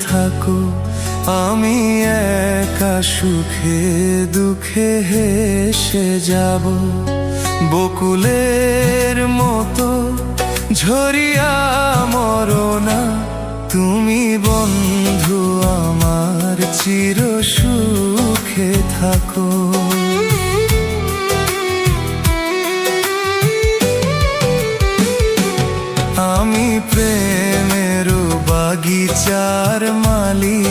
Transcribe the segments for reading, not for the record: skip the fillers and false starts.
থাকো, আমি একা সুখে দুঃখে হেসে যাব। বকুলের মতো ঝরিয়া মরো না, তুমি বন্ধু আমার চির সুখে থাকো। আমি প্রেমের বাগিচার মালি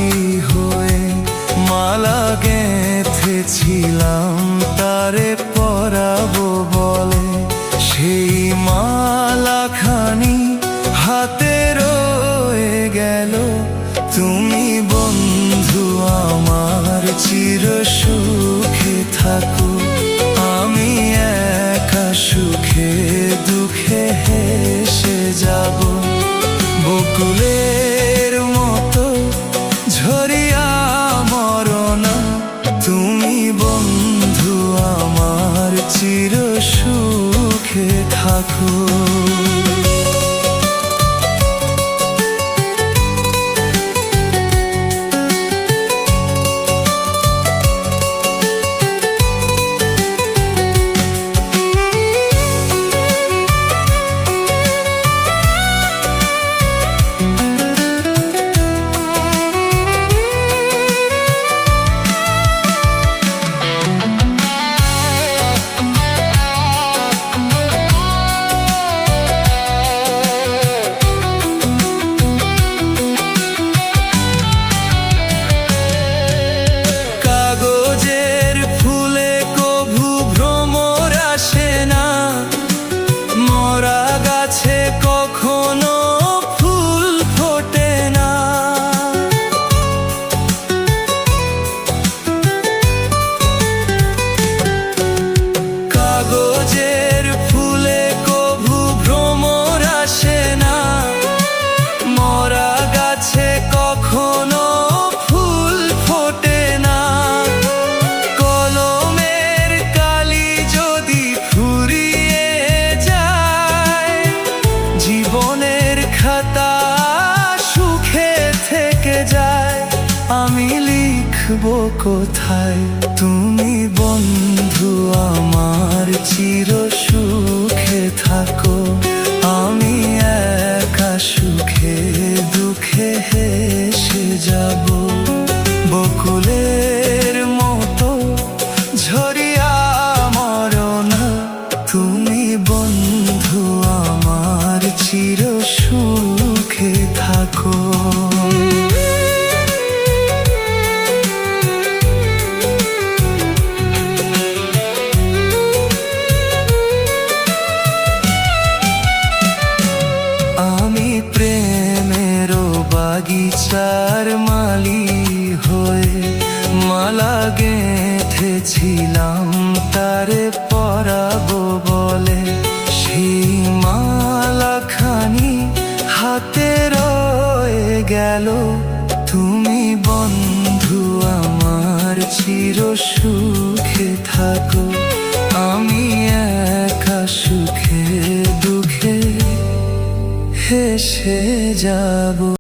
হয়ে মালা গেঁথেছিলাম তারে পরাবো বলে। সেই মালাখানি হাতে রয়ে গেল, তুমি বন্ধু আমার চির সুখে থাকো। আমি একা সুখে দুঃখে হেসে যাব। বকুলের মতো ঝরিয়া মরো না, তুমি বন্ধু আমার চির সুখে থাকো। আমি লিখবো কোথায়, তুমি বন্ধু আমার চির সুখে থাকো। আমি একা সুখে দুঃখে হেসে যাব। বকুলের মতো ঝরিয়া মরো না, তুমি বন্ধু আমার চির সুখে থাকো। বাগিচার মালি হয়ে মালা গেঁথেছিলাম তারে পরাবো বলে। সেই মালাখানি হাতে রয়ে গেল, তুমি বন্ধু আমার চির সুখে থাকো। আমি একা সুখে দুঃখে হেসে যাব।